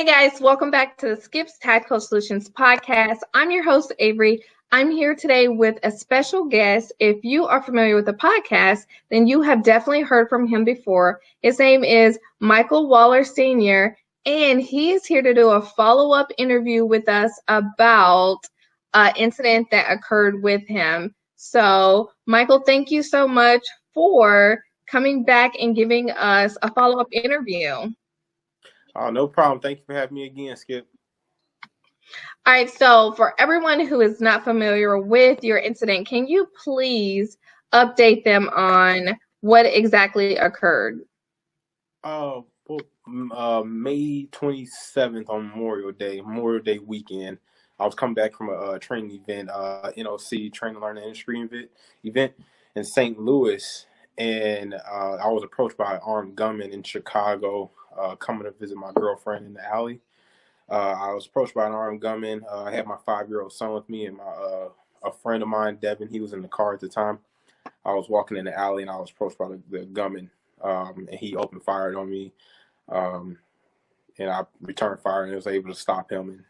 guys, welcome back to the Skips Tactical Solutions podcast. I'm your host, Avery. I'm here today with a special guest. If you are familiar with the podcast, then you have definitely heard from him before. His name is Mychael Waller Sr., and he is here to do a follow-up interview with us about an incident that occurred with him. So, Mychael, thank you so much for coming back and giving us a follow-up interview. Oh, no problem. Thank you for having me again, Skip. All right, so for everyone who is not familiar with your incident, can you please update them on what exactly occurred? May 27th on Memorial Day weekend. I was coming back from a training event, NOC, Training Learning Industry event in St. Louis, and I was approached by an armed gunman in Chicago coming to visit my girlfriend in the alley. I was approached by an armed gunman. I had my 5-year-old son with me and a friend of mine, Devin. He was in the car at the time. I was walking in the alley and I was approached by the gunman, and he opened fire on me, and I returned fire and was able to stop him. And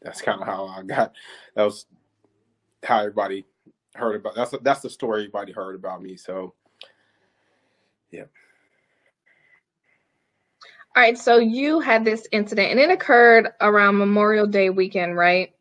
that's kind of how I got. That was how everybody heard about. That's the story everybody heard about me. So, yeah. All right, so you had this incident, and it occurred around Memorial Day weekend, right?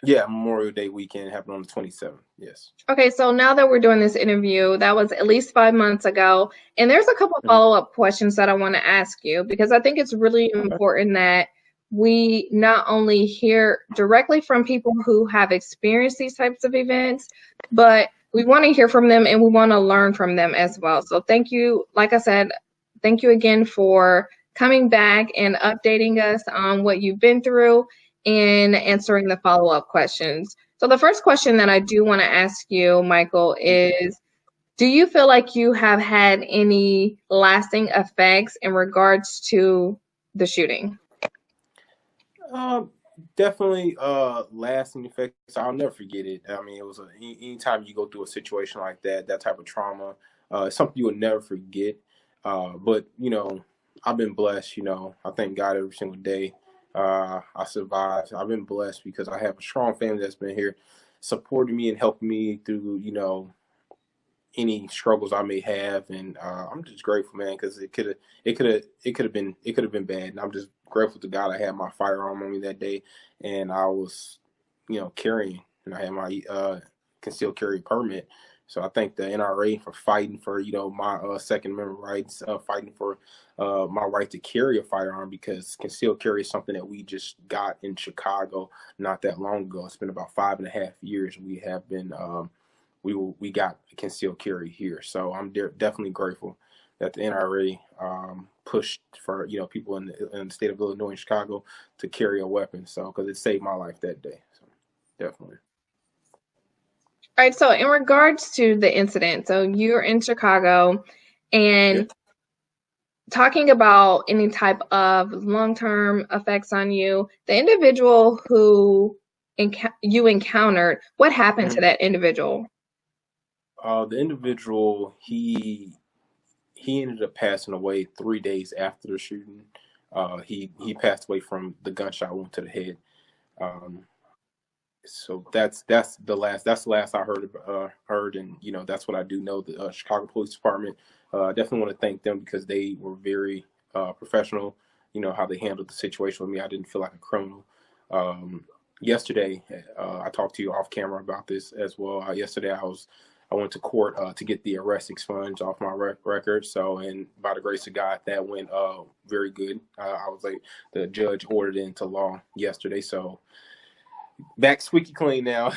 Yeah, Memorial Day weekend happened on the 27th, yes. Okay, so now that we're doing this interview, that was at least 5 months ago, and there's a couple of follow-up questions that I want to ask you, because I think it's really important that we not only hear directly from people who have experienced these types of events, but we want to hear from them and we want to learn from them as well. So thank you, like I said, thank you again for coming back and updating us on what you've been through and answering the follow-up questions. So the first question that I do want to ask you, Mychael, is do you feel like you have had any lasting effects in regards to the shooting? Definitely lasting effects. I'll never forget it. I mean, it was anytime you go through a situation like that type of trauma, it's something you will never forget. But, I've been blessed, I thank God every single day. I survived. I've been blessed because I have a strong family that's been here supporting me and helping me through, any struggles I may have. And I'm just grateful, man, because it could have been bad. And I'm just grateful to God I had my firearm on me that day, and I was, carrying, and I had my concealed carry permit. So I thank the NRA for fighting for, my Second Amendment rights, fighting for my right to carry a firearm, because concealed carry is something that we just got in Chicago not that long ago. It's been about 5.5 years. We have been, we got concealed carry here. So I'm definitely grateful that the NRA pushed for, people in the state of Illinois and Chicago to carry a weapon. So, because it saved my life that day. So definitely. All right, so in regards to the incident, so you're in Chicago and talking about any type of long-term effects on you, the individual who you encountered, what happened to that individual? The individual, he ended up passing away 3 days after the shooting. He passed away from the gunshot wound to the head. So that's the last I heard, and that's what I do know. The Chicago Police Department, definitely want to thank them because they were very professional. How they handled the situation with me. I didn't feel like a criminal. Yesterday, I talked to you off camera about this as well. Yesterday, I went to court to get the arrest expunged off my record. So, and by the grace of God, that went very good. I was like, the judge ordered it into law yesterday. So, back squeaky clean now.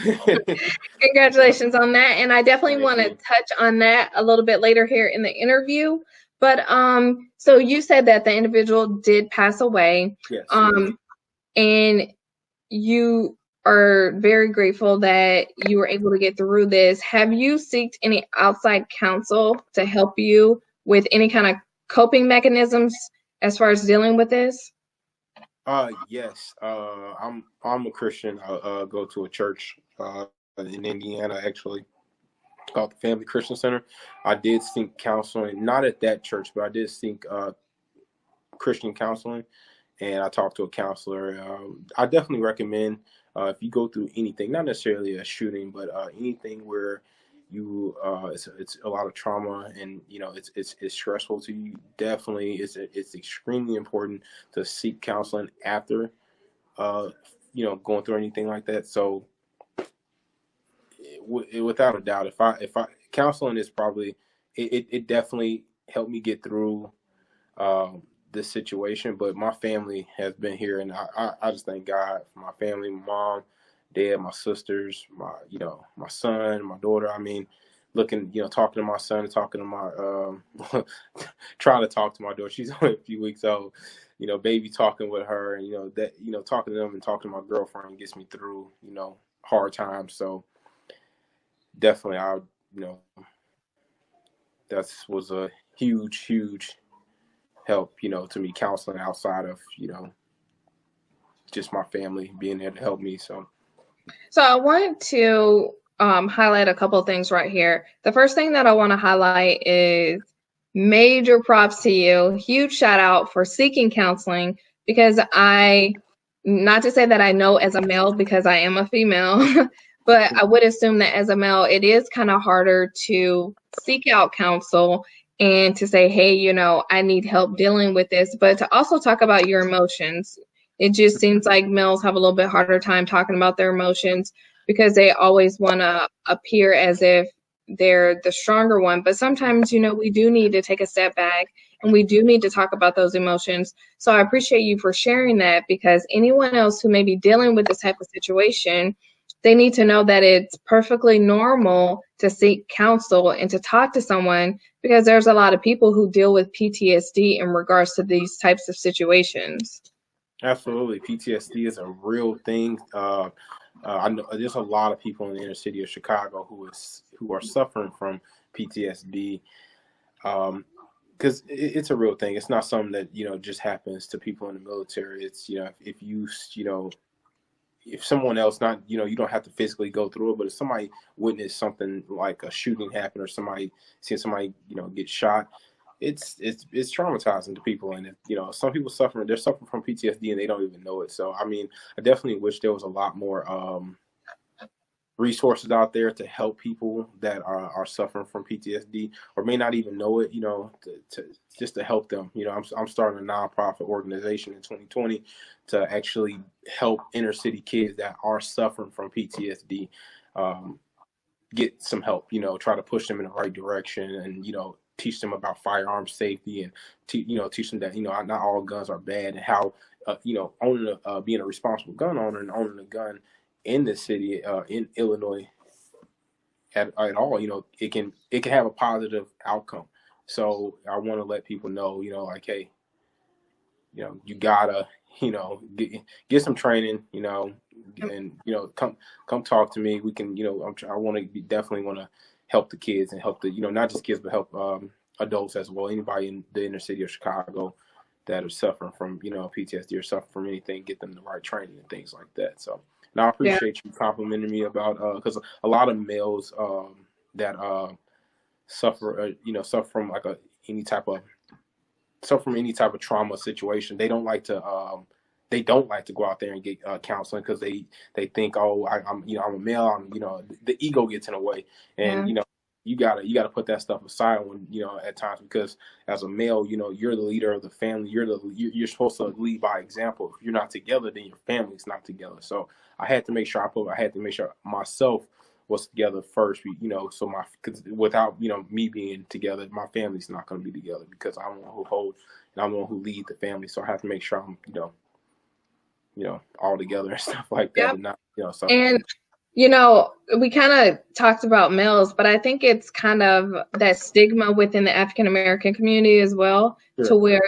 Congratulations on that. And I definitely want to touch on that a little bit later here in the interview. But so you said that the individual did pass away. Yes. And you are very grateful that you were able to get through this. Have you sought any outside counsel to help you with any kind of coping mechanisms as far as dealing with this? Yes. I'm a Christian. I go to a church in Indiana, actually, called the Family Christian Center. I did seek counseling, not at that church, but I did seek Christian counseling, and I talked to a counselor. I definitely recommend if you go through anything, not necessarily a shooting, but anything where you it's a lot of trauma, and it's stressful to you. Definitely, it's extremely important to seek counseling after going through anything like that. So without a doubt, if I counseling is probably it definitely helped me get through this situation. But my family has been here, and I just thank God for my family, my mom, dad, my sisters, my son, my daughter. I mean, talking to my son, talking to my trying to talk to my daughter. She's only a few weeks old. Baby, talking with her, and talking to them and talking to my girlfriend gets me through hard times. So definitely, that was a huge help, to me, counseling outside of, just my family being there to help me. So I want to highlight a couple of things right here. The first thing that I want to highlight is major props to you. Huge shout out for seeking counseling, because not to say that I know as a male, because I am a female, but I would assume that as a male, it is kind of harder to seek out counsel and to say, hey, I need help dealing with this, but to also talk about your emotions. It just seems like males have a little bit harder time talking about their emotions because they always want to appear as if they're the stronger one. But sometimes, we do need to take a step back and we do need to talk about those emotions. So I appreciate you for sharing that, because anyone else who may be dealing with this type of situation, they need to know that it's perfectly normal to seek counsel and to talk to someone, because there's a lot of people who deal with PTSD in regards to these types of situations. absolutely, PTSD is a real thing. I know there's a lot of people in the inner city of Chicago who are suffering from PTSD, because it's a real thing. It's not something that just happens to people in the military. It's if someone else, not you don't have to physically go through it, but if somebody witnessed something like a shooting happen, or somebody seeing somebody get shot, it's traumatizing to people. And some people they're suffering from PTSD and they don't even know it. So I mean, I definitely wish there was a lot more resources out there to help people that are suffering from PTSD or may not even know it, just to help them. I'm starting a nonprofit organization in 2020 to actually help inner city kids that are suffering from PTSD get some help, try to push them in the right direction, and, teach them about firearm safety, and teach them that, not all guns are bad, and how, being a responsible gun owner and owning a gun in the city, in Illinois at all, it can have a positive outcome. So I want to let people know, like, hey, you gotta, get some training, and come talk to me. We can, I want to definitely want to help the kids and help the, not just kids, but help adults as well. Anybody in the inner city of Chicago that are suffering from PTSD or suffering from anything, get them the right training and things like that. So, and I appreciate you complimenting me about because a lot of males that suffer suffer from like any type of trauma situation, they don't like to go out there and get counseling, because they think, oh, I'm I'm a male, the ego gets in the way, and you gotta put that stuff aside when at times, because as a male, you're the leader of the family, you're supposed to lead by example. If you're not together, then your family's not together. So I had to make sure myself was together first, so because without me being together, my family's not going to be together, because I'm the one who hold and I'm the one who lead the family. So I have to make sure I'm all together and stuff like that. Yep. And not And we kind of talked about males, but I think it's kind of that stigma within the African American community as well, to where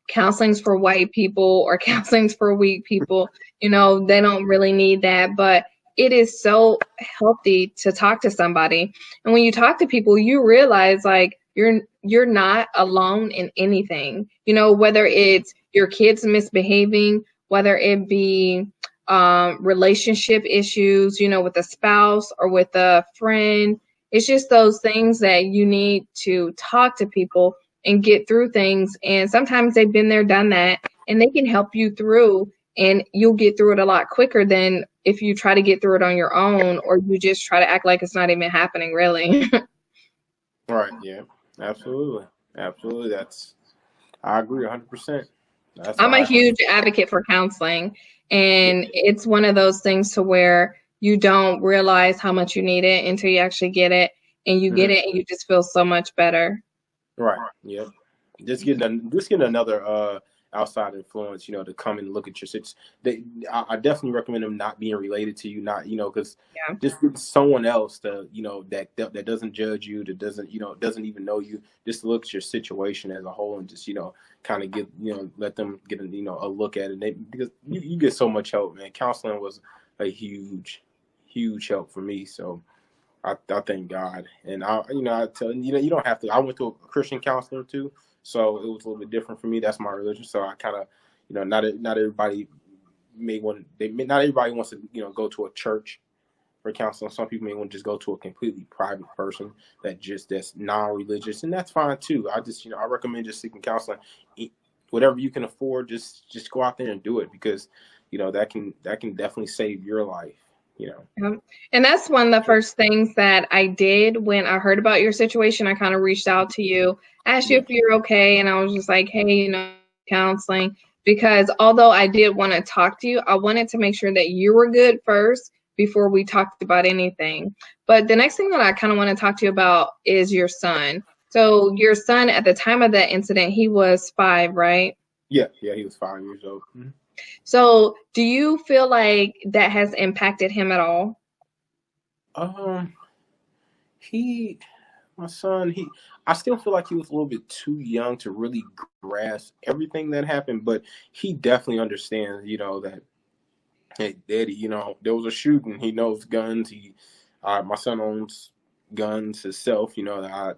counseling's for white people or counseling's for weak people. They don't really need that, but it is so healthy to talk to somebody. And when you talk to people, you realize like you're not alone in anything. Whether it's your kids misbehaving, whether it be relationship issues, with a spouse or with a friend. It's just those things that you need to talk to people and get through things. And sometimes they've been there, done that, and they can help you through, and you'll get through it a lot quicker than if you try to get through it on your own, or you just try to act like it's not even happening, really. Right. Yeah. Absolutely. Absolutely. I agree 100%. That's I'm a why. huge advocate for counseling, and it's one of those things to where you don't realize how much you need it until you actually get it, and you get it and you just feel so much better. Right. Yep. Just getting another outside influence, to come and look at your situations. I definitely recommend them not being related to you, not because Yeah. just getting someone else that that doesn't judge you, that doesn't even know you, just look at your situation as a whole and just kind of get let them get a look at it. Because you get so much help, man. Counseling was a huge help for me. So I thank God, and I tell you don't have to. I went to a Christian counselor too, so it was a little bit different for me. That's my religion, so I kind of, not everybody not everybody wants to go to a church for counseling. Some people may want to just go to a completely private person that's non-religious, and that's fine too. I just I recommend just seeking counseling, whatever you can afford. Just go out there and do it, because that can definitely save your life. And that's one of the first things that I did when I heard about your situation. I kind of reached out to you, asked you if you're okay, and I was just like, hey, counseling. Because although I did want to talk to you, I wanted to make sure that you were good first before we talked about anything. But the next thing that I kind of want to talk to you about is your son. So your son, at the time of that incident, he was 5, right? Yeah, he was 5 years old. Mm-hmm. So do you feel like that has impacted him at all? My son, I still feel like he was a little bit too young to really grasp everything that happened, but he definitely understands, that, hey, Daddy, there was a shooting. He knows guns. My son owns guns himself, that I,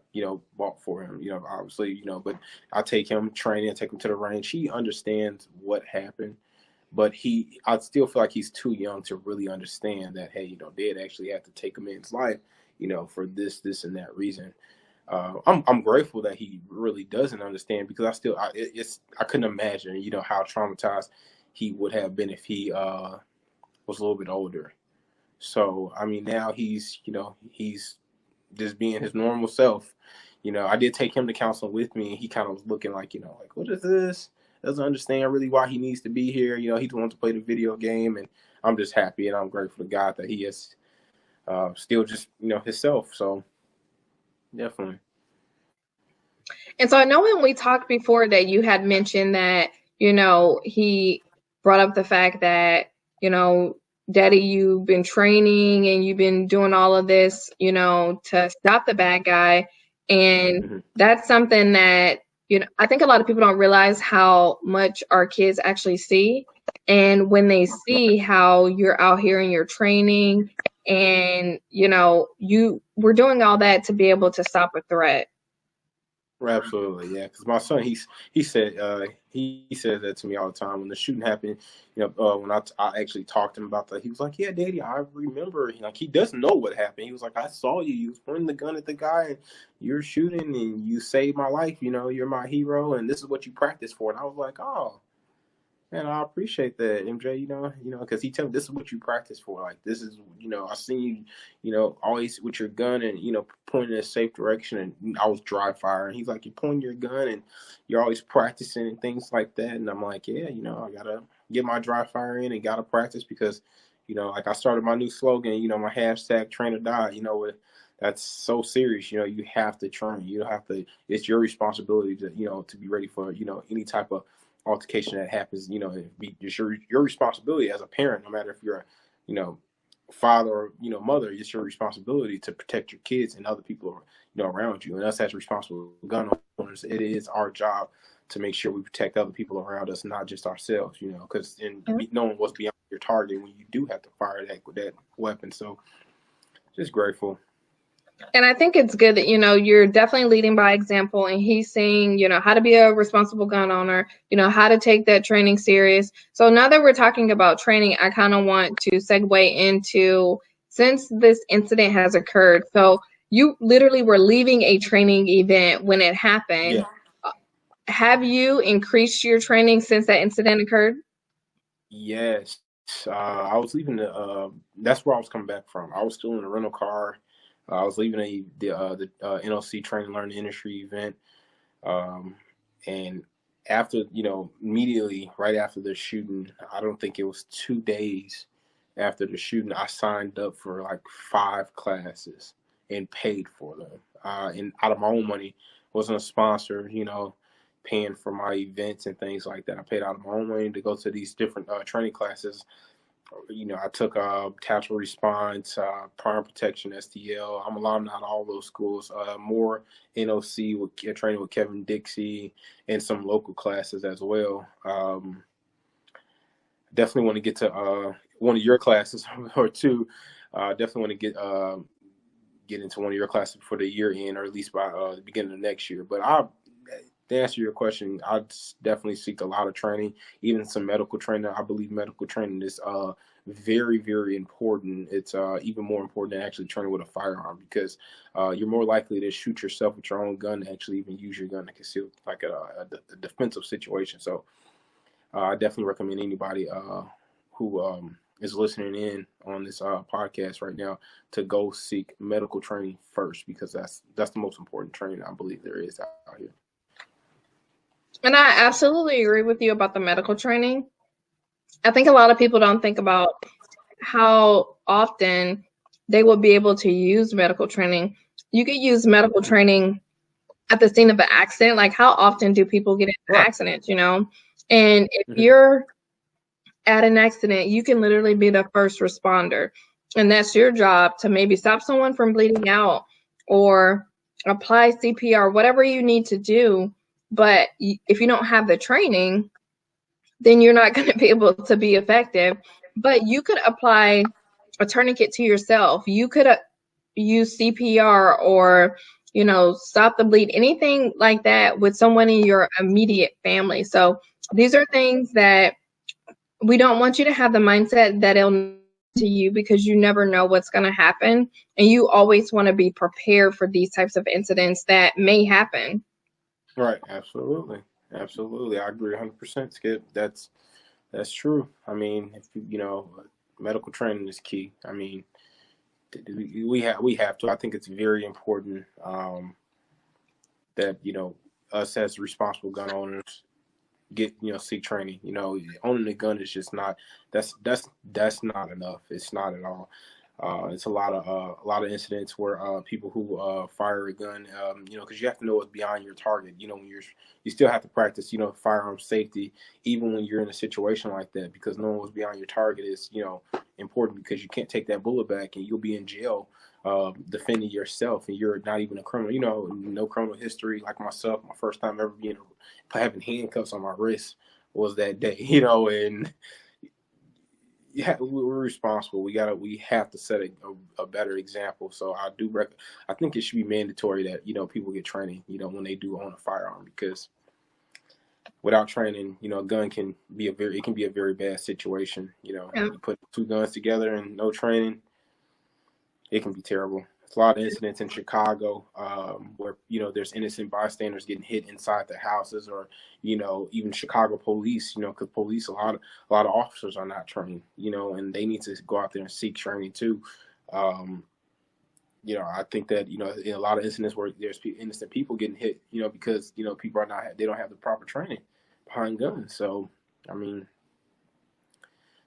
bought for him, obviously, but I take him training, take him to the range. He understands what happened. But I still feel like he's too young to really understand that, hey, Dad actually had to take a man's life, for this and that reason. I'm grateful that he really doesn't understand, because I couldn't imagine, how traumatized he would have been if he was a little bit older. So, I mean, now he's just being his normal self. I did take him to counseling with me, and he kind of was looking like, like, what is this? Doesn't understand really why he needs to be here. He wants to play the video game, and I'm just happy and I'm grateful to God that he is still just himself. So definitely. And so I know when we talked before that you had mentioned that he brought up the fact that Daddy, you've been training and you've been doing all of this to stop the bad guy, and that's something that I think a lot of people don't realize how much our kids actually see. And when they see how you're out here and you're training and, we're doing all that to be able to stop a threat. Absolutely, yeah. Because my son, he said he says that to me all the time. When the shooting happened, when I actually talked to him about that, he was like, "Yeah, Daddy, I remember." Like, he doesn't know what happened. He was like, "I saw you. You was pointing the gun at the guy, and you're shooting, and you saved my life. You're my hero, and this is what you practice for." And I was like, "Oh, man, I appreciate that, MJ. Because he told me this is what you practice for. Like, this is, I seen you, always with your gun and pointing in a safe direction. And I was dry firing. He's like, you're pointing your gun and you're always practicing and things like that. And I'm like, yeah, I gotta get my dry fire in and gotta practice, because, like, I started my new slogan. My hashtag train or die. That's so serious. You have to train. You have to. It's your responsibility to to be ready for any type of altercation that happens. It's your responsibility as a parent, no matter if you're a father or mother. It's your responsibility to protect your kids and other people around you. And us as responsible gun owners, it is our job to make sure we protect other people around us, not just ourselves. Because knowing what's beyond your target when you do have to fire that weapon. So just grateful. And I think it's good that, you're definitely leading by example, and he's saying, how to be a responsible gun owner, how to take that training serious. So now that we're talking about training, I kind of want to segue into, since this incident has occurred, so you literally were leaving a training event when it happened. Yeah. have you increased your training since that incident occurred? Yes. I was leaving that's where I was coming back from. I was still in a rental car. I was leaving the NLC Training Learning Industry event. Um, and after, immediately right after the shooting, I don't think it was 2 days after the shooting, I signed up for like 5 classes and paid for them. And out of my own money, wasn't a sponsor, paying for my events and things like that. I paid out of my own money to go to these different training classes. I took tactical response, prior protection, STL. I'm alumni at all those schools. More NOC with training with Kevin Dixie and some local classes as well. Definitely want to get to one of your classes or two. Definitely want to get into one of your classes before the year end, or at least by the beginning of next year. But to answer your question, I'd definitely seek a lot of training, even some medical training. I believe medical training is very, very important. It's even more important than actually training with a firearm, because you're more likely to shoot yourself with your own gun than actually even use your gun to conceal, like a defensive situation. So I definitely recommend anybody who is listening in on this podcast right now to go seek medical training first, because that's the most important training I believe there is out here. And I absolutely agree with you about the medical training. I think a lot of people don't think about how often they will be able to use medical training. You could use medical training at the scene of an accident. Like, how often do people get into accidents, And if you're at an accident, you can literally be the first responder. And that's your job, to maybe stop someone from bleeding out or apply CPR, whatever you need to do. But if you don't have the training, then you're not going to be able to be effective. But you could apply a tourniquet to yourself. You could use CPR or, stop the bleed, anything like that with someone in your immediate family. So these are things that we don't want you to have the mindset that it'll to you, because you never know what's going to happen. And you always want to be prepared for these types of incidents that may happen. Right. Absolutely. Absolutely. I agree 100%, Skip. That's true. I mean, if medical training is key. I mean, we have to. I think it's very important that, us as responsible gun owners seek training. Owning a gun is just not, that's not enough. It's not at all. It's a lot of incidents where people who fire a gun, because you have to know what's beyond your target. When you still have to practice, firearm safety, even when you're in a situation like that, because knowing what's beyond your target is, important, because you can't take that bullet back and you'll be in jail defending yourself, and you're not even a criminal. No criminal history like myself. My first time ever having handcuffs on my wrist was that day, and yeah, we're responsible. We have to set a better example. So I think it should be mandatory that people get training when they do own a firearm, because without training, a gun can be a very bad situation. You put two guns together and no training, it can be terrible. There's a lot of incidents in Chicago where there's innocent bystanders getting hit inside the houses, or even Chicago police. Because police, a lot of officers are not trained. And they need to go out there and seek training too. I think that in a lot of incidents where there's innocent people getting hit, because people they don't have the proper training behind guns. So I mean,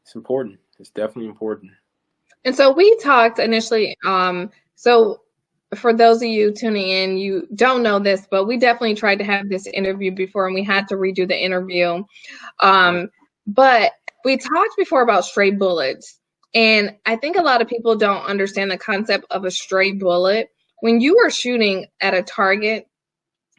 it's important. It's definitely important. And so we talked initially. So for those of you tuning in, you don't know this, but we definitely tried to have this interview before, and we had to redo the interview. But we talked before about stray bullets. And I think a lot of people don't understand the concept of a stray bullet. When you are shooting at a target,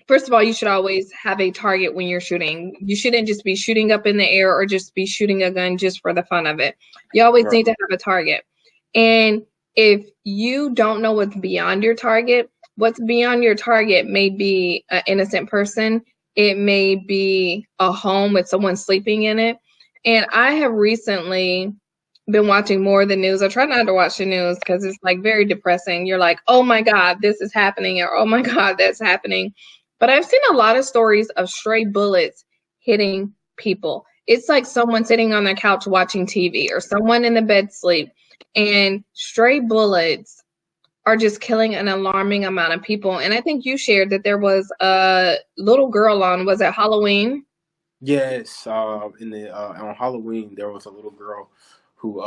first of all, you should always have a target when you're shooting. You shouldn't just be shooting up in the air or just be shooting a gun just for the fun of it. You always need to have a target. And if you don't know what's beyond your target may be an innocent person. It may be a home with someone sleeping in it. And I have recently been watching more of the news. I try not to watch the news because it's like very depressing. You're like, oh my God, this is happening, or oh my God, that's happening. but I've seen a lot of stories of stray bullets hitting people. It's like someone sitting on their couch watching TV or someone in the bed sleep, and stray bullets are just killing an alarming amount of people. And I think you shared that there was a little girl on, was it Halloween? Yes, on Halloween there was a little girl who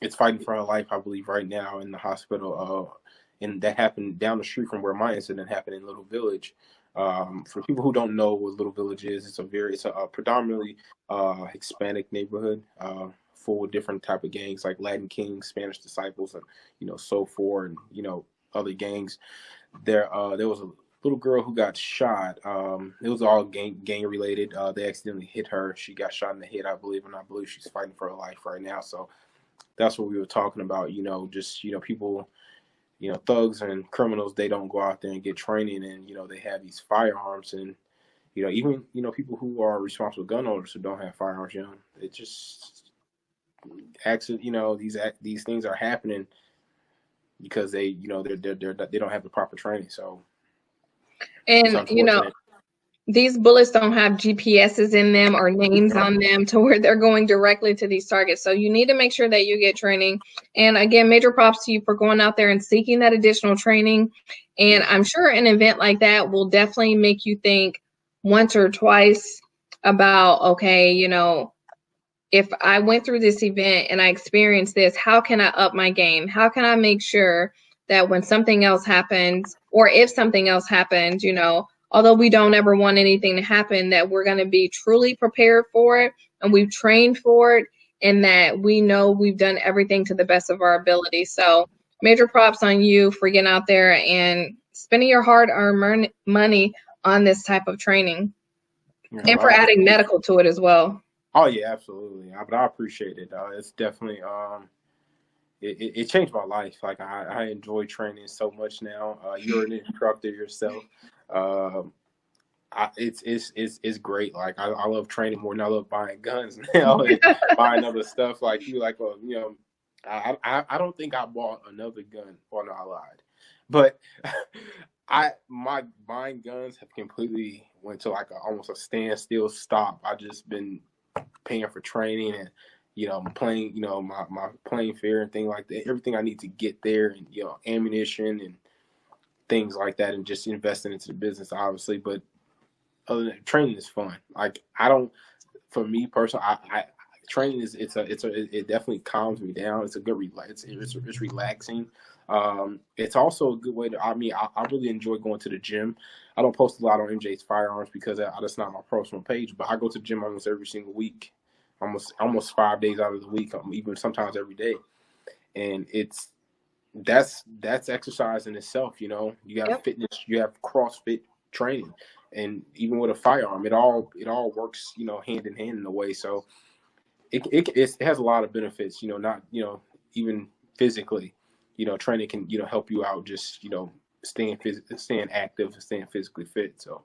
is fighting for her life, I believe, right now in the hospital. And that happened down the street from where my incident happened in Little Village. For people who don't know what Little Village is, it's a predominantly Hispanic neighborhood, full of different type of gangs like Latin Kings, Spanish Disciples, and So4, and other gangs. There was a little girl who got shot. It was all gang related. They accidentally hit her. She got shot in the head, I believe, and I believe she's fighting for her life right now. So that's what we were talking about. Just people, thugs and criminals. They don't go out there and get training, and they have these firearms, and even people who are responsible gun owners who don't have firearms. It just accident. These things are happening because they don't have the proper training. So it's And unfortunate. these bullets don't have GPSs in them or names on them to where they're going directly to these targets. So you need to make sure that you get training. And again, major props to you for going out there and seeking that additional training. And I'm sure an event like that will definitely make you think once or twice about, okay, if I went through this event and I experienced this, how can I up my game? How can I make sure that when something else happens, or if something else happens, although we don't ever want anything to happen, that we're going to be truly prepared for it and we've trained for it, and that we know we've done everything to the best of our ability. So major props on you for getting out there and spending your hard-earned money on this type of training, and for adding medical to it as well. Oh yeah, absolutely. But I appreciate it. It's definitely it changed my life. Like I enjoy training so much now. You're an instructor yourself. It's great. Like I love training more than I love buying guns now and buying other stuff. Like I don't think I bought another gun. Well, no, I lied. But my buying guns have completely went to like almost a standstill stop. I just been paying for training and playing my playing fair and things like that, everything I need to get there, and ammunition and things like that, and just investing into the business obviously. But other than training is fun. Like for me personally, I training is it definitely calms me down. It's a good it's relaxing. It's also a good way to, I really enjoy going to the gym. I don't post a lot on MJ's Firearms because that's not my personal page, but I go to the gym almost every single week, almost 5 days out of the week, even sometimes every day. And that's exercise in itself. You got fitness, you have CrossFit training, and even with a firearm, it all works, hand in hand in a way. So it has a lot of benefits, not, even physically, training can, help you out, just, staying active and staying physically fit. So.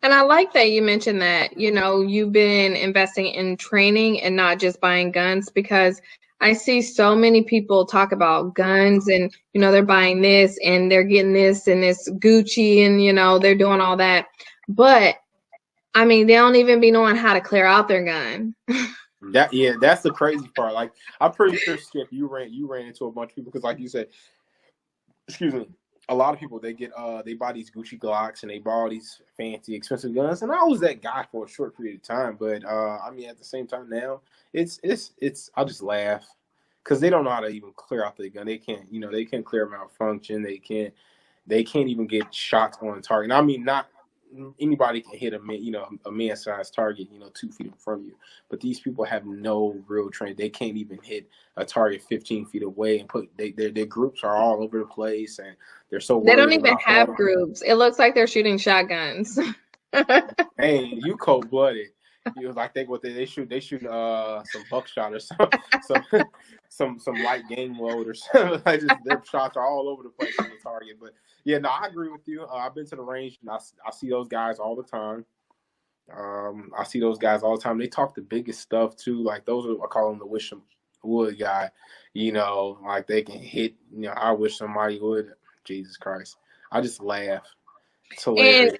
And I like that you mentioned that, you've been investing in training and not just buying guns, because I see so many people talk about guns and, they're buying this and they're getting this and it's Gucci and, they're doing all that. But they don't even be knowing how to clear out their gun. That's the crazy part. Like, I'm pretty sure, Skip, you ran into a bunch of people because, like you said, excuse me, a lot of people, they buy these Gucci Glocks and they buy all these fancy, expensive guns. And I was that guy for a short period of time, but at the same time now, it's I'll just laugh because they don't know how to even clear out their gun. They can't, they can't clear malfunction. They can't even get shots on target. Not anybody can hit a man-sized target, 2 feet in front of you. But these people have no real training. They can't even hit a target 15 feet away, and their groups are all over the place, and they're so worried. They don't even have groups. It looks like they're shooting shotguns. Hey, you cold-blooded. Like they shoot some buckshot or some light game load or something. Like their shots are all over the place on the target. But yeah, no, I agree with you. I've been to the range and I see those guys all the time. They talk the biggest stuff too. Like I call them the wish them would guy. Like they can hit. I wish somebody would. Jesus Christ, I just laugh It's And hilarious.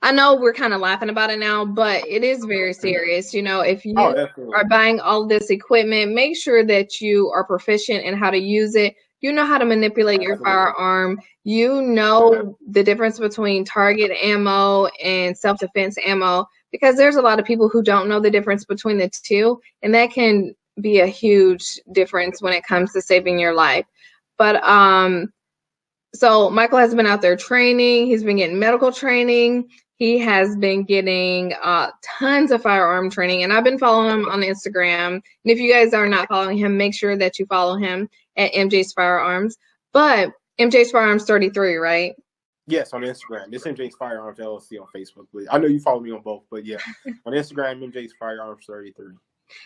I know we're kind of laughing about it now, but it is very serious. You know, if Oh, you are absolutely. buying all this equipment, make sure that you are proficient in how to use it. You know how to manipulate your Absolutely. firearm. You know the difference between target ammo and self-defense ammo, because there's a lot of people who don't know the difference between the two, and that can be a huge difference when it comes to saving your life. But so Mychael has been out there training. He's been getting medical training. He has been getting tons of firearm training, and I've been following him on Instagram. And if you guys are not following him, make sure that you follow him at MJ's Firearms. But MJ's Firearms 33, right? Yes, on Instagram. It's MJ's Firearms LLC on Facebook. But I know you follow me on both, but yeah, on Instagram, MJ's Firearms 33.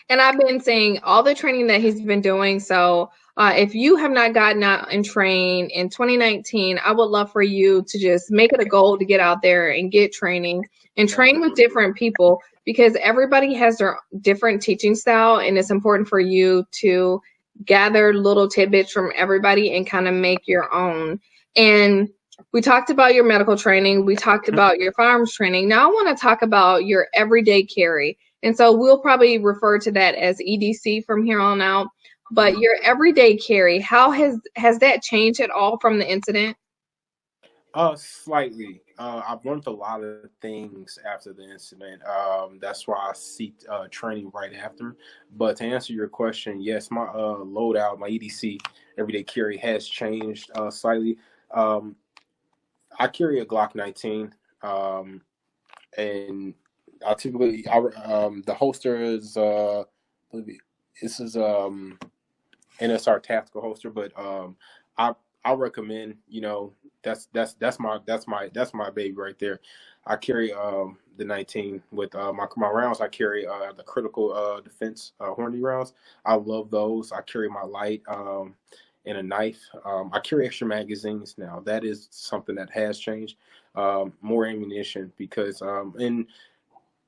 And I've been seeing all the training that he's been doing. So if you have not gotten out and trained in 2019, I would love for you to just make it a goal to get out there and get training and train with different people, because everybody has their different teaching style. And it's important for you to gather little tidbits from everybody and kind of make your own. And we talked about your medical training. We talked about your firearms training. Now I want to talk about your everyday carry. And so we'll probably refer to that as EDC from here on out. But your everyday carry, how has that changed at all from the incident? Slightly. I've learned a lot of things after the incident. That's why I seek training right after. But to answer your question, yes, my loadout, my EDC, everyday carry has changed slightly. Um, I carry a Glock 19, and the holster is this is NSR tactical holster, but I I recommend, that's my baby right there. I carry the 19 with my rounds. I carry the critical defense horny rounds. I love those. I carry my light and a knife. I carry extra magazines now. That is something that has changed. More ammunition because in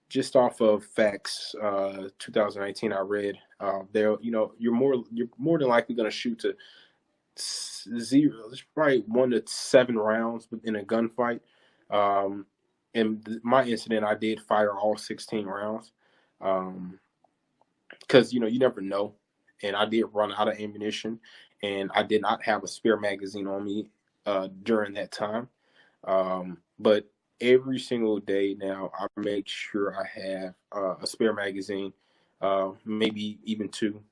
just off of facts, 2019, I read there. You're more than likely going to shoot to zero. It's probably 1 to 7 rounds in a gunfight. In my incident, I did fire all 16 rounds because you never know, and I did run out of ammunition, and I did not have a spare magazine on me during that time. But every single day now, I make sure I have a spare magazine, maybe even 2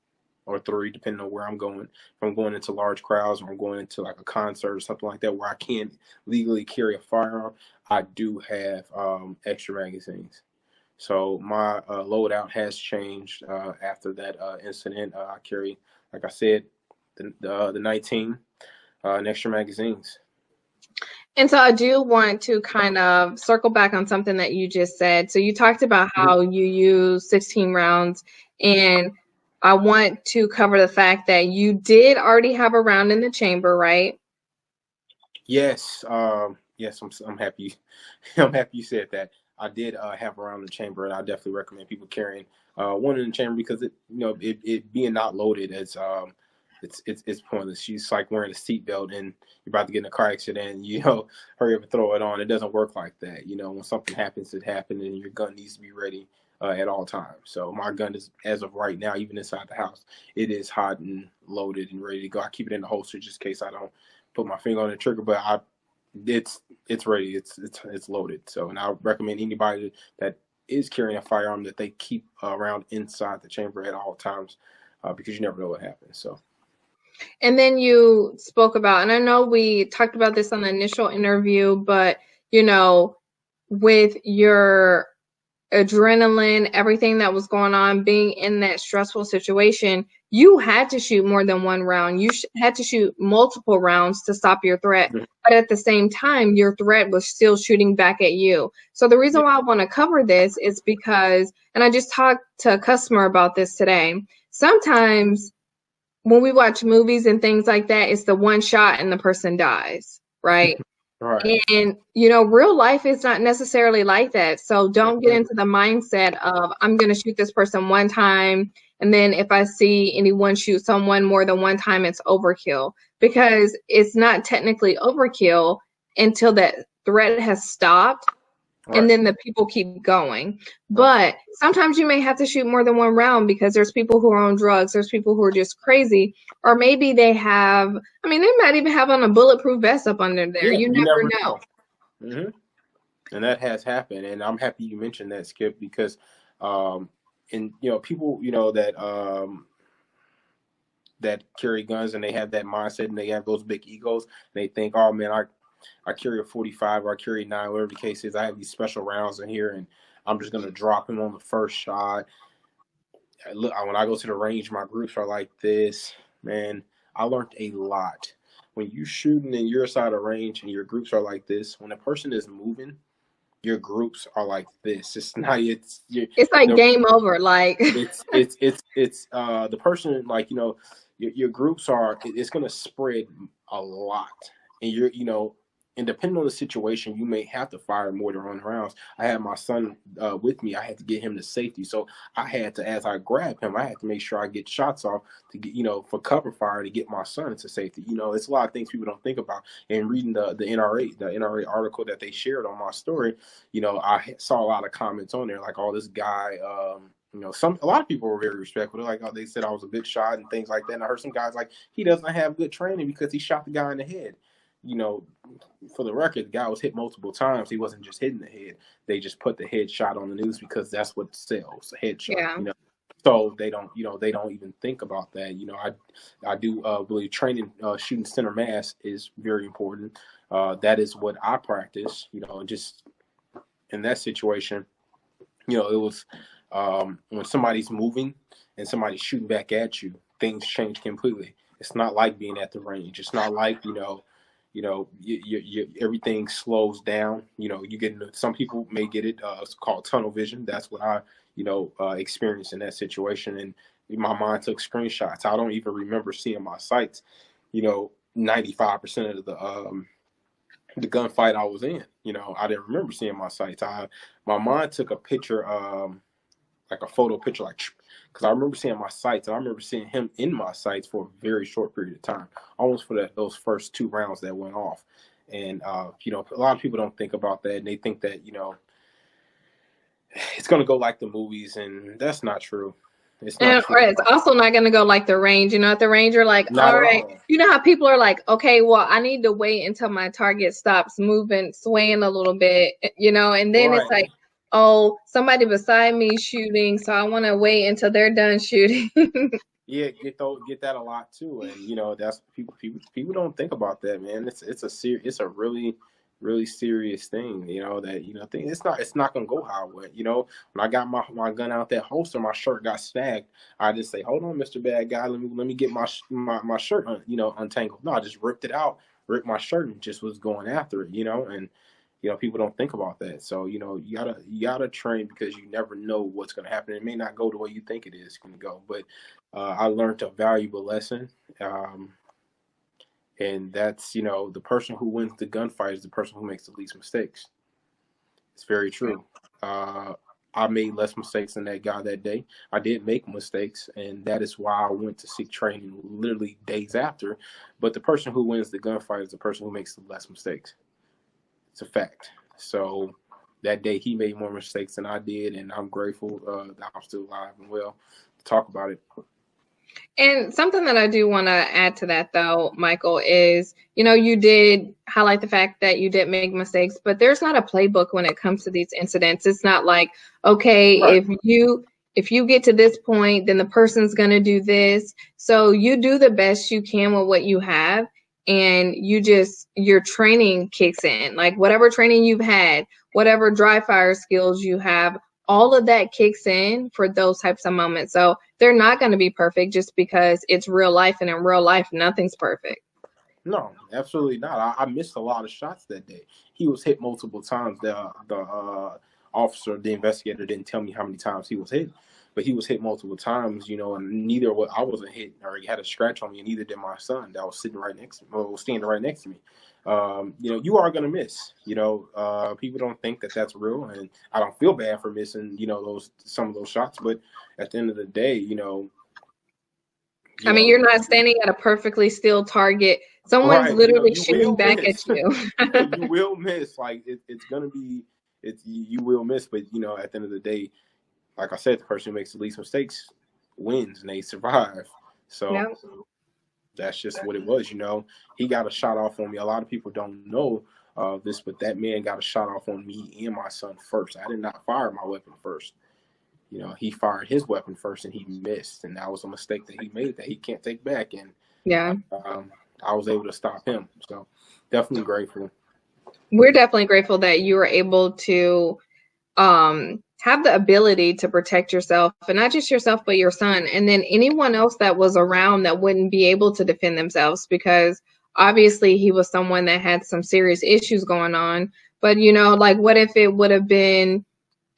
or 3, depending on where I'm going. If I'm going into large crowds or I'm going into like a concert or something like that where I can't legally carry a firearm, I do have extra magazines. So my loadout has changed after that incident. I carry, like I said, the 19 and extra magazines. And so I do want to kind of circle back on something that you just said. So you talked about how you use 16 rounds, and I want to cover the fact that you did already have a round in the chamber, right? Yes, yes, I'm happy. I'm happy you said that. I did have around the chamber, and I definitely recommend people carrying one in the chamber because it being not loaded as it's pointless. She's like wearing a seatbelt and you're about to get in a car accident. Hurry up and throw it on. It doesn't work like that. When something happens, it happened, and your gun needs to be ready at all times. So my gun is, as of right now, even inside the house, it is hot and loaded and ready to go. I keep it in the holster just in case I don't put my finger on the trigger, but it's ready. It's loaded. So, and I recommend anybody that is carrying a firearm that they keep around inside the chamber at all times because you never know what happens. So. And then you spoke about, and I know we talked about this on the initial interview, but with your adrenaline, everything that was going on, being in that stressful situation, you had to shoot more than one round. You had to shoot multiple rounds to stop your threat. But at the same time, your threat was still shooting back at you. So the reason why I want to cover this is because, and I just talked to a customer about this today, sometimes when we watch movies and things like that, it's the one shot and the person dies, right? Right. And, real life is not necessarily like that. So don't get into the mindset of, I'm going to shoot this person one time, and then if I see anyone shoot someone more than one time, it's overkill. Because it's not technically overkill until that threat has stopped. Right. And then the people keep going. But sometimes you may have to shoot more than one round because there's people who are on drugs. There's people who are just crazy. Or maybe they have, I mean, they might even have on a bulletproof vest up under there. Yeah, You you never never know. know. And that has happened. And I'm happy you mentioned that, Skip, because, and, people, that carry guns and they have that mindset and they have those big egos. They think, oh, man, I carry a 45 or I carry 9, whatever the case is. I have these special rounds in here, and I'm just going to drop him on the first shot. Look, when I go to the range, my groups are like this. Man, I learned a lot. When you're shooting in your side of range and your groups are like this, when a person is moving, your groups are like this. It's not. It's like game over. Like it's the person, like, your groups are. It's going to spread a lot, and and depending on the situation, you may have to fire more than 1 rounds. I had my son with me. I had to get him to safety, so I had to, as I grab him, I had to make sure I get shots off to get, for cover fire to get my son to safety. It's a lot of things people don't think about. And reading the NRA article that they shared on my story, I saw a lot of comments on there like, "Oh, this guy." A lot of people were very respectful. Like, oh, they said I was a good shot and things like that. And I heard some guys like, he doesn't have good training because he shot the guy in the head. For the record, the guy was hit multiple times. He wasn't just hitting the head. They just put the headshot on the news because that's what sells, a headshot. Yeah. So they don't, they don't even think about that. I do believe training, shooting center mass is very important. That is what I practice. Just in that situation, it was when somebody's moving and somebody's shooting back at you, things change completely. It's not like being at the range. It's not like everything slows down. You get some people may get it. It's called tunnel vision. That's what I experienced in that situation. And my mind took screenshots. I don't even remember seeing my sights. 95% of the gunfight I was in. I didn't remember seeing my sights. My mind took a picture, like a photo picture, because I remember seeing my sights, and I remember seeing him in my sights for a very short period of time, almost for those first 2 rounds that went off. And a lot of people don't think about that, and they think that it's going to go like the movies, and that's not true. It's not true. Or it's also not going to go like the range. At the range, you're like, Not all right. all. How people are like, okay, well, I need to wait until my target stops moving, swaying a little bit, and then Right. it's like, oh, somebody beside me shooting, so I want to wait until they're done shooting. Yeah, get that a lot too, and that's people don't think about that, man. It's a really, really serious thing, it's not gonna go how I went. When I got my gun out that holster, my shirt got snagged. I just say, hold on, Mr. Bad Guy, let me get my shirt untangled. No, I just ripped it out, ripped my shirt, and just was going after it, and people don't think about that. So, you gotta train, because you never know what's gonna happen. It may not go the way you think it is gonna go, but I learned a valuable lesson. And that's, the person who wins the gunfight is the person who makes the least mistakes. It's very true. I made less mistakes than that guy that day. I did make mistakes, and that is why I went to seek training literally days after. But the person who wins the gunfight is the person who makes the less mistakes. It's a fact. So that day he made more mistakes than I did, and I'm grateful that I'm still alive and well to talk about it. And something that I do want to add to that, though, Mychael, is, you did highlight the fact that you did make mistakes, but there's not a playbook when it comes to these incidents. It's not like, okay, Right. if you get to this point, then the person's going to do this. So you do the best you can with what you have, and your training kicks in. Like whatever training you've had, whatever dry fire skills you have, all of that kicks in for those types of moments. So they're not going to be perfect just because it's real life, and in real life, nothing's perfect. No, absolutely not. I missed a lot of shots that day. He was hit multiple times. The officer, the investigator, didn't tell me how many times he was hit, but he was hit multiple times, and I wasn't hit, or he had a scratch on me, and neither did my son that was standing right next to me. You are going to miss. People don't think that that's real, and I don't feel bad for missing, some of those shots. But at the end of the day, I mean, you're not standing at a perfectly still target Someone's Right. You know, literally you shooting will back at miss. you. You will miss. Like it's gonna be, you will miss. But you know, at the end of the day, like I said, the person who makes the least mistakes wins and they survive. So Yeah. that's just what it was. You know, he got a shot off on me. A lot of people don't know this, but that man got a shot off on me and my son first. I did not fire my weapon first. You know, he fired his weapon first and he missed, and that was a mistake that he made that he can't take back. And Yeah. I was able to stop him. So definitely grateful. We're definitely grateful that you were able to have the ability to protect yourself, and not just yourself, but your son, and then anyone else that was around that wouldn't be able to defend themselves, because obviously he was someone that had some serious issues going on. But you know, like, what if it would have been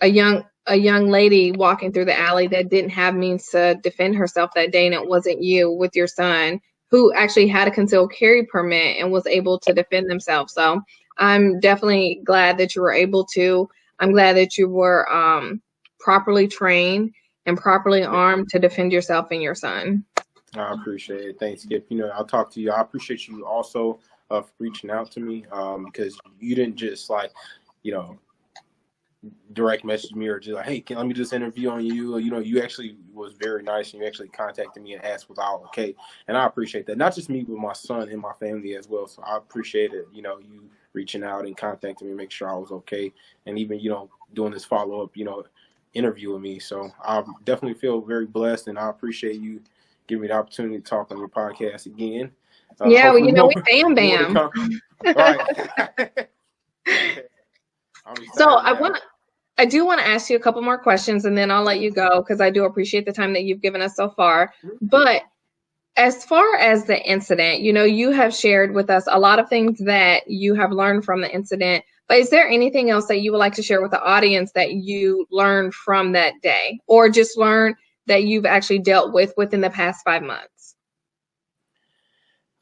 a young lady walking through the alley that didn't have means to defend herself that day, and it wasn't you with your son who actually had a concealed carry permit and was able to defend themselves. So I'm definitely glad that you were able to. I'm glad that you were properly trained and properly armed to defend yourself and your son. I appreciate it. Thanks, Skip. You know, I'll talk to you. I appreciate you also for reaching out to me because you didn't just like, you know, direct message me or just like, hey, let me do this interview on you. You know, you actually was very nice and you actually contacted me and asked was I okay. And I appreciate that. Not just me, but my son and my family as well. So I appreciate it, you know, you reaching out and contacting me, make sure I was okay. And even, you know, doing this follow-up, you know, interview with me. So I definitely feel very blessed and I appreciate you giving me the opportunity to talk on your podcast again. Yeah, well, Hopefully you know, we more, bam more to bam. come. All right. I'm So excited now. I do want to ask you a couple more questions and then I'll let you go, because I do appreciate the time that you've given us so far. But as far as the incident, you know, you have shared with us a lot of things that you have learned from the incident. But is there anything else that you would like to share with the audience that you learned from that day, or just learned that you've actually dealt with within the past 5 months?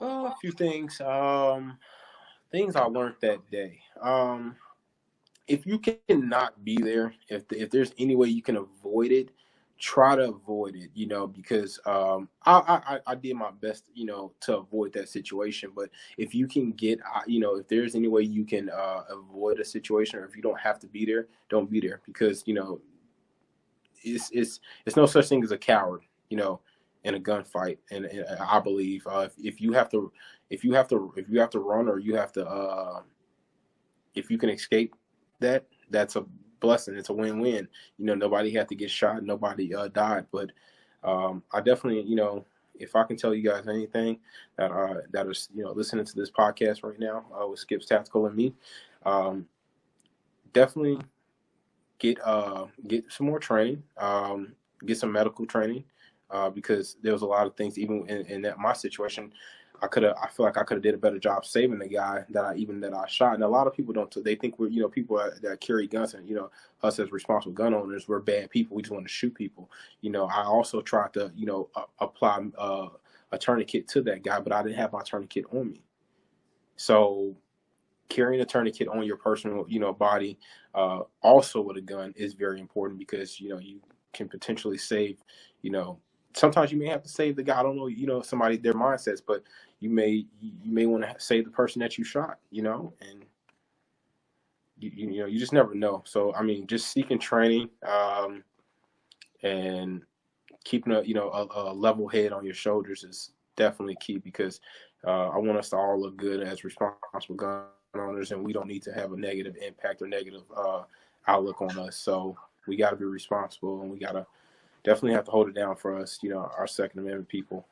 A few things. Things I learned that day. If you cannot be there, if there's any way you can avoid it, try to avoid it. You know, because I did my best, you know, to avoid that situation. But if you can get, you know, if there's any way you can avoid a situation, or if you don't have to be there, don't be there, because you know, it's no such thing as a coward. You know, in a gunfight, and I believe if you have to run, or you have to if you can escape that, that's a blessing. It's a win-win. You know, nobody had to get shot, nobody died. But I definitely, you know, if I can tell you guys anything that is, you know, listening to this podcast right now with Skip's Tactical and me, definitely get some more training, get some medical training, because there was a lot of things even in my situation. I feel like I could have did a better job saving the guy that I shot. And a lot of people don't. They think we're, you know, people that carry guns, and you know, us as responsible gun owners, we're bad people. We just want to shoot people. You know, I also tried to, you know, apply a tourniquet to that guy, but I didn't have my tourniquet on me. So carrying a tourniquet on your personal, you know, body, also with a gun, is very important, because you know, you can potentially save, you know, sometimes you may have to save the guy. I don't know, you know, somebody, their mindsets, but you may want to save the person that you shot, you know, and you know, you just never know. So I mean, just seeking training, and keeping a, you know, a level head on your shoulders is definitely key, because I want us to all look good as responsible gun owners, and we don't need to have a negative impact or negative outlook on us. So we got to be responsible, and we got to definitely have to hold it down for us, you know, our Second Amendment people.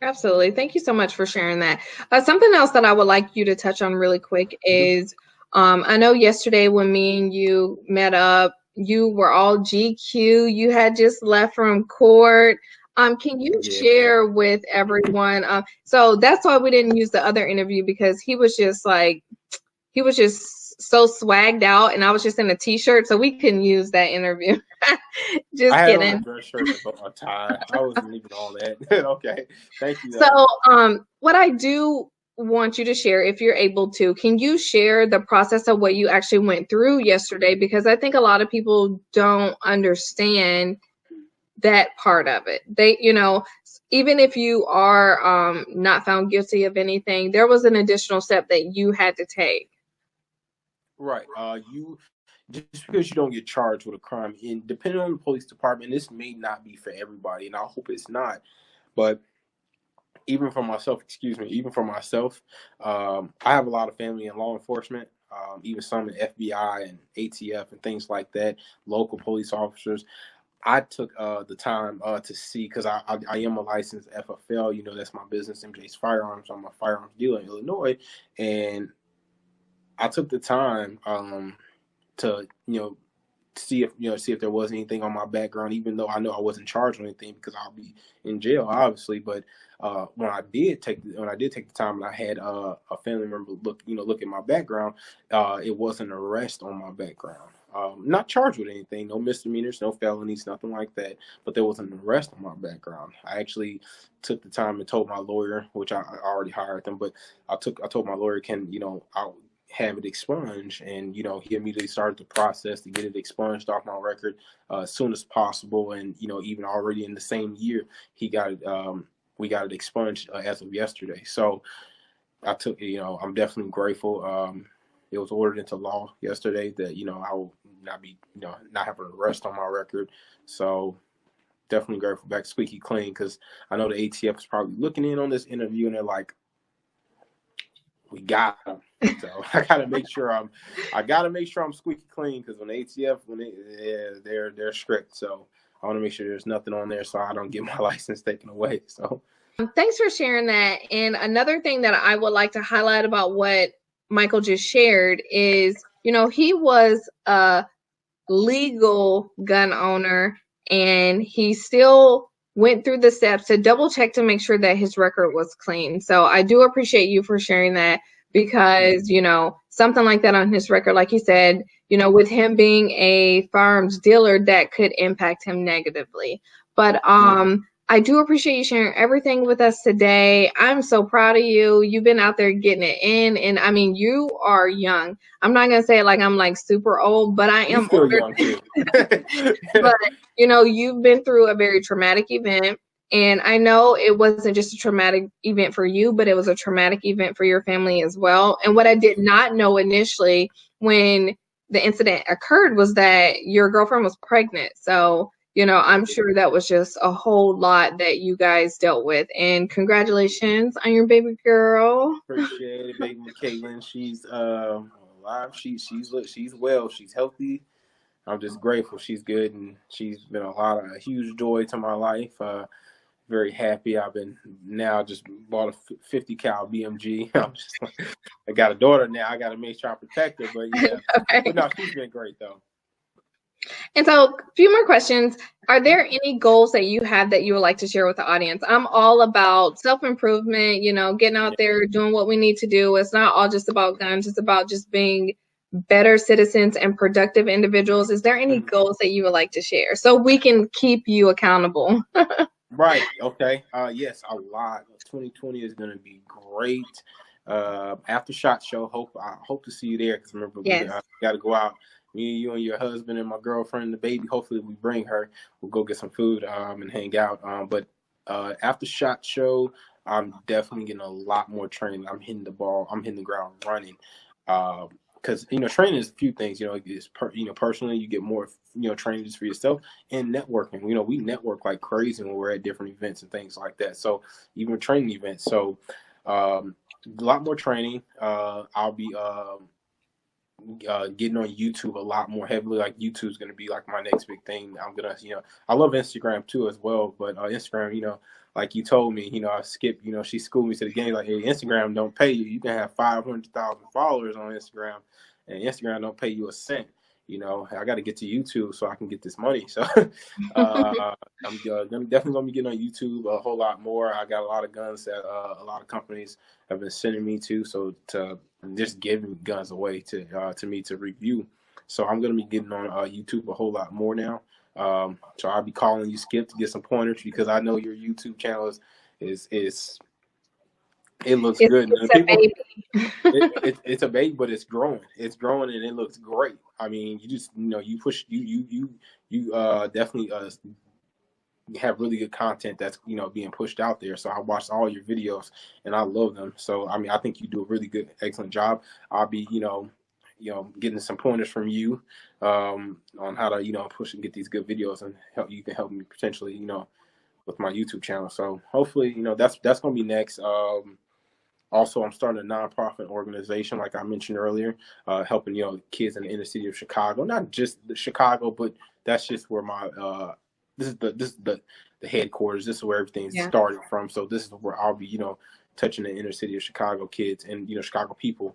Absolutely. Thank you so much for sharing that. Something else that I would like you to touch on really quick is, I know yesterday when me and you met up, you were all GQ. You had just left from court. Can you share with everyone? So that's why we didn't use the other interview, because he was just so swagged out, and I was just in a t-shirt, so we couldn't use that interview. Just I had kidding. on a dress shirt and a tie. I wasn't even all that. Okay, thank you. So, what I do want you to share, if you're able to, can you share the process of what you actually went through yesterday? Because I think a lot of people don't understand that part of it. They, you know, even if you are not found guilty of anything, there was an additional step that you had to take. Right. You just because you don't get charged with a crime, and depending on the police department, this may not be for everybody, and I hope it's not. But even for myself, I have a lot of family in law enforcement, even some in FBI and ATF and things like that, local police officers. I took the time to see, because I am a licensed FFL, that's my business, MJ's Firearms. I'm a firearms dealer in Illinois, and I took the time to see if there was anything on my background, even though I know I wasn't charged with anything because I'll be in jail, obviously. But when I did take the time, and I had a family member look at my background, it wasn't an arrest on my background. Not charged with anything, no misdemeanors, no felonies, nothing like that. But there was an arrest on my background. I actually took the time and told my lawyer, which I already hired them, but I told my lawyer, I'll have it expunged, and he immediately started the process to get it expunged off my record as soon as possible. And even already in the same year, he got it. We got it expunged as of yesterday. So I'm definitely grateful. It was ordered into law yesterday that I will not be not have an arrest on my record. So definitely grateful, back squeaky clean, because I know the ATF is probably looking in on this interview and they're like, we got him. So I gotta make sure I'm squeaky clean, because when the ATF, they're strict. So I want to make sure there's nothing on there so I don't get my license taken away. So thanks for sharing that. And another thing that I would like to highlight about what Mychael just shared is, he was a legal gun owner, and he still went through the steps to double check to make sure that his record was clean. So I do appreciate you for sharing that, because, something like that on his record, like you said, with him being a firearms dealer, that could impact him negatively. But I do appreciate you sharing everything with us today. I'm so proud of you. You've been out there getting it in. And I mean, you are young. I'm not going to say it like I'm like super old, but I am still older. Young too. But, you've been through a very traumatic event. And I know it wasn't just a traumatic event for you, but it was a traumatic event for your family as well. And what I did not know initially when the incident occurred was that your girlfriend was pregnant. So, I'm sure that was just a whole lot that you guys dealt with. And congratulations on your baby girl. Appreciate it, baby Caitlin. She's alive. She's well. She's healthy. I'm just grateful she's good, and she's been a huge joy to my life. Very happy. I've been now just bought a 50 cal BMG. I got a daughter now. I got to make sure I protect her. But yeah, okay. But no, she's been great though. And so, a few more questions. Are there any goals that you have that you would like to share with the audience? I'm all about self-improvement, getting out there, doing what we need to do. It's not all just about guns. It's about just being better citizens and productive individuals. Is there any goals that you would like to share so we can keep you accountable? Right. Okay. Yes, a lot. 2020 is going to be great. After SHOT Show, I hope to see you there, because remember, we got to go out. Me, you, and your husband, and my girlfriend, and the baby. Hopefully, we bring her. We'll go get some food and hang out. But after SHOT Show, I'm definitely getting a lot more training. I'm hitting the ground running. Because training is a few things. It's personally, you get more training just for yourself, and networking. We network like crazy when we're at different events and things like that. So even training events. So a lot more training. I'll be getting on YouTube a lot more heavily. Like YouTube's going to be like my next big thing. I'm gonna, I love Instagram too as well, but Instagram, like you told me, I skipped, she schooled me to the game. Like, hey, Instagram don't pay you. You can have 500,000 followers on Instagram, and Instagram don't pay you a cent. I got to get to YouTube so I can get this money. So I'm definitely going to be getting on YouTube a whole lot more. I got a lot of guns that a lot of companies have been sending me to, so to just giving guns away to me to review. So I'm going to be getting on YouTube a whole lot more now. So I'll be calling you, Skip, to get some pointers, because I know your YouTube channel is it looks good. It's a baby. It's a baby, but it's growing. It's growing, and it looks great. I mean, you just you push you definitely have really good content that's, you know, being pushed out there. So I watched all your videos and I love them. So I mean, I think you do a really good, excellent job. I'll be, getting some pointers from you on how to, push and get these good videos, and help you can help me potentially, with my YouTube channel. So hopefully, that's gonna be next. Also, I'm starting a nonprofit organization, like I mentioned earlier, helping kids in the inner city of Chicago. Not just the Chicago, but that's just where my this is the headquarters. This is where everything started from. So this is where I'll be, touching the inner city of Chicago kids and Chicago people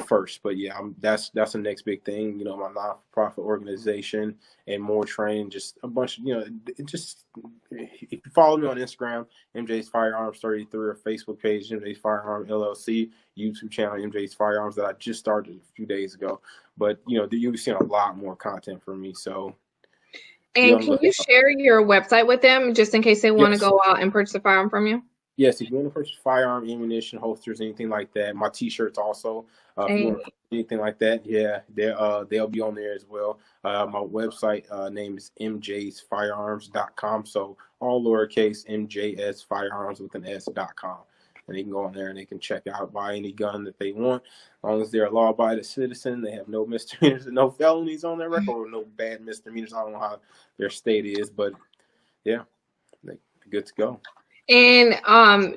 first. But yeah, that's the next big thing. My nonprofit organization and more training. Just a bunch. If you follow me on Instagram, MJ's Firearms 33, or Facebook page, MJ's Firearms LLC, YouTube channel, MJ's Firearms, that I just started a few days ago. But you'll be seeing a lot more content from me. So. And can you share your website with them, just in case they want to go out and purchase a firearm from you? Yes, if you want to purchase firearm, ammunition, holsters, anything like that, my T-shirts also. If you want anything like that, yeah, they'll be on there as well. My website name is mjsfirearms.com. So all lowercase, MJSfirearms with an S.com. And they can go on there and they can check out, buy any gun that they want. As long as they're a law-abiding citizen, they have no misdemeanors and no felonies on their record, or no bad misdemeanors. I don't know how their state is, but yeah, they're good to go. And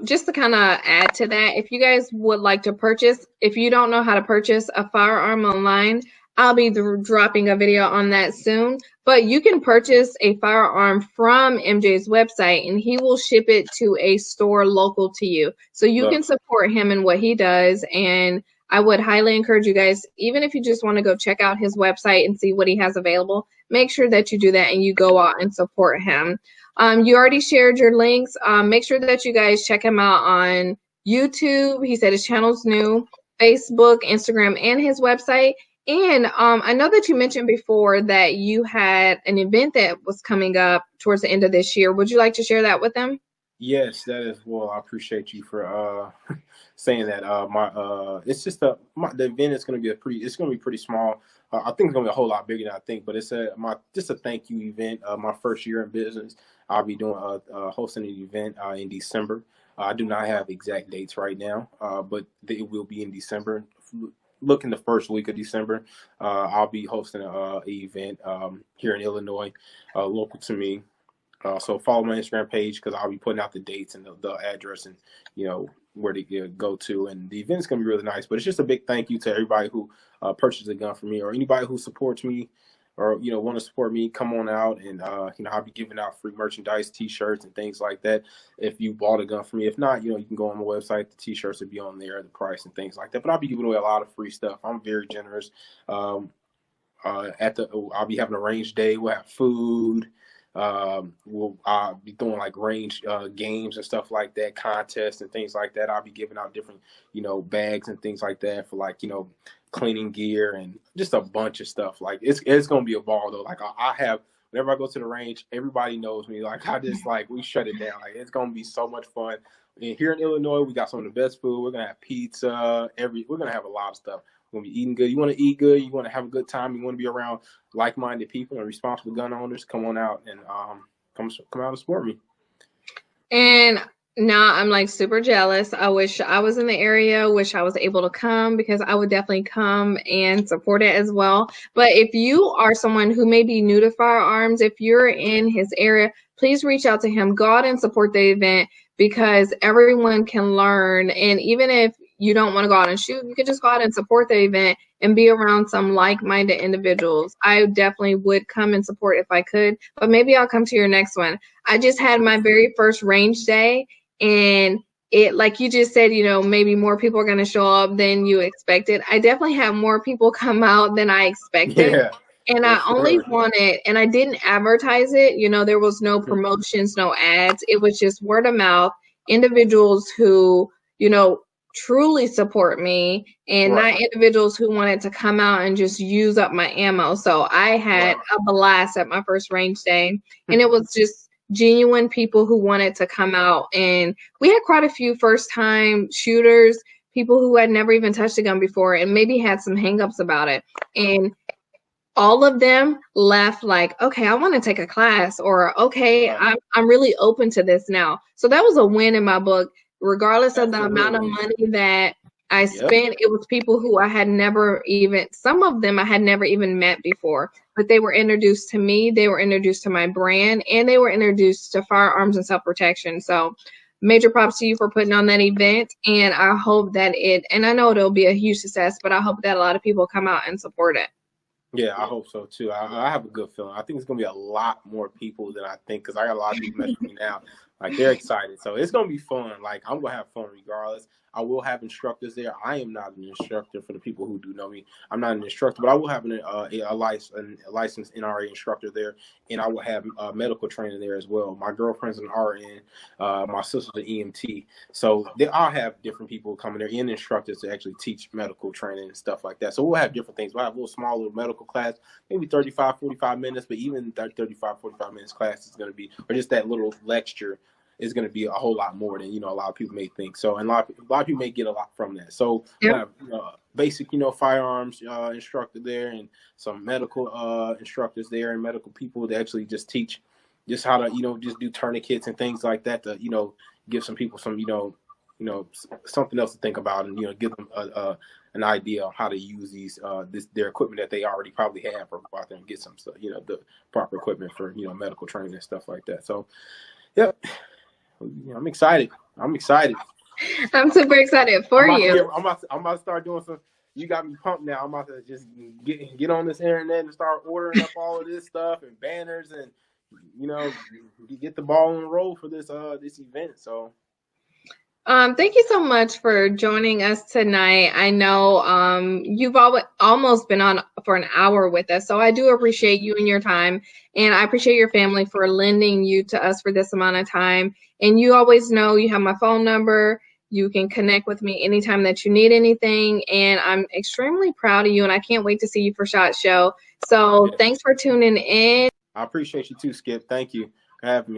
just to kind of add to that, if you guys would like to purchase, if you don't know how to purchase a firearm online, I'll be dropping a video on that soon. But you can purchase a firearm from MJ's website, and he will ship it to a store local to you. So you can support him in what he does. And I would highly encourage you guys, even if you just want to go check out his website and see what he has available, make sure that you do that and you go out and support him. You already shared your links. Make sure that you guys check him out on YouTube. He said his channel's new, Facebook, Instagram, and his website. And I know that you mentioned before that you had an event that was coming up towards the end of this year. Would you like to share that with them? Yes, that is. Well, I appreciate you for saying that. It's just the event is going to be it's going to be pretty small. I think it's going to be a whole lot bigger than I think, but it's just a thank you event. My first year in business, I'll be doing hosting an event in December. I do not have exact dates right now, but it will be in December. Look in the first week of December. I'll be hosting an event here in Illinois, local to me. So follow my Instagram page, because I'll be putting out the dates and the address and where to go to. And the event's gonna be really nice. But it's just a big thank you to everybody who purchased a gun from me, or anybody who supports me, or want to support me. Come on out, and I'll be giving out free merchandise, T-shirts, and things like that if you bought a gun from me. If not, you can go on my website. The T-shirts will be on there, the price and things like that. But I'll be giving away a lot of free stuff. I'm very generous. I'll be having a range day. We'll have food. I'll be doing like range games and stuff like that, contests and things like that. I'll be giving out different bags and things like that for cleaning gear and just a bunch of stuff. Like it's gonna be a ball though. Like I have, whenever I go to the range, everybody knows me. Like I just we shut it down. Like it's gonna be so much fun. And here in Illinois, we got some of the best food. We're gonna have pizza. We're gonna have a lot of stuff. We're gonna be eating good. You want to eat good. You want to have a good time. You want to be around like-minded people and responsible gun owners. Come on out and come out and support me. And now I'm super jealous. I wish I was in the area. Wish I was able to come, because I would definitely come and support it as well. But if you are someone who may be new to firearms, if you're in his area, please reach out to him. Go out and support the event, because everyone can learn. And even if you don't want to go out and shoot, you can just go out and support the event and be around some like-minded individuals. I definitely would come and support if I could, but maybe I'll come to your next one. I just had my very first range day, and it, like you just said, maybe more people are going to show up than you expected. I definitely had more people come out than I expected. Yeah. And I only wanted, and I didn't advertise it, there was no promotions, no ads. It was just word of mouth, individuals who, truly support me, and not individuals who wanted to come out and just use up my ammo. So I had a blast at my first range day, and it was just genuine people who wanted to come out. And we had quite a few first-time shooters, people who had never even touched a gun before and maybe had some hangups about it. And all of them left like, okay, I want to take a class, or okay, I'm really open to this now. So that was a win in my book, regardless of the amount of money that I spent. It was people who I had never even, some of them I had never even met before, but they were introduced to me, they were introduced to my brand, and they were introduced to firearms and self-protection. So major props to you for putting on that event. And I hope that and I know it'll be a huge success, but I hope that a lot of people come out and support it. Yeah, I hope so too. I have a good feeling. I think it's gonna be a lot more people than I think, because I got a lot of people messaging me now. Like, they're excited, so it's gonna be fun. Like, I'm gonna have fun regardless. I will have instructors there. I am not an instructor, for the people who do know me. I'm not an instructor, but I will have a licensed NRA instructor there, and I will have a medical trainer there as well. My girlfriend's an RN, my sister's an EMT, so I'll have different people coming there and instructors to actually teach medical training and stuff like that. So we'll have different things. We'll have a little small little medical class, maybe 35, 45 minutes, but even that 35, 45 minutes class is going to be, or just that little lecture, is going to be a whole lot more than, a lot of people may think. So, and a lot of people may get a lot from that. So, we'll have basic, firearms instructor there, and some medical instructors there, and medical people to actually just teach just how to, just do tourniquets and things like that to, give some people some, something else to think about, and, give them an idea of how to use their equipment that they already probably have, or go out there and get some stuff, the proper equipment for, medical training and stuff like that. So, yep. I'm excited. I'm I'm super excited for you. I'm about to start doing some. You got me pumped now. I'm about to just get on this internet and start ordering up all of this stuff and banners, and get the ball on the roll for this event. So. Thank you so much for joining us tonight. I know you've almost been on for an hour with us, so I do appreciate you and your time, and I appreciate your family for lending you to us for this amount of time. And you always know you have my phone number. You can connect with me anytime that you need anything, and I'm extremely proud of you, and I can't wait to see you for SHOT Show. So thanks for tuning in. I appreciate you too, Skip. Thank you for having me.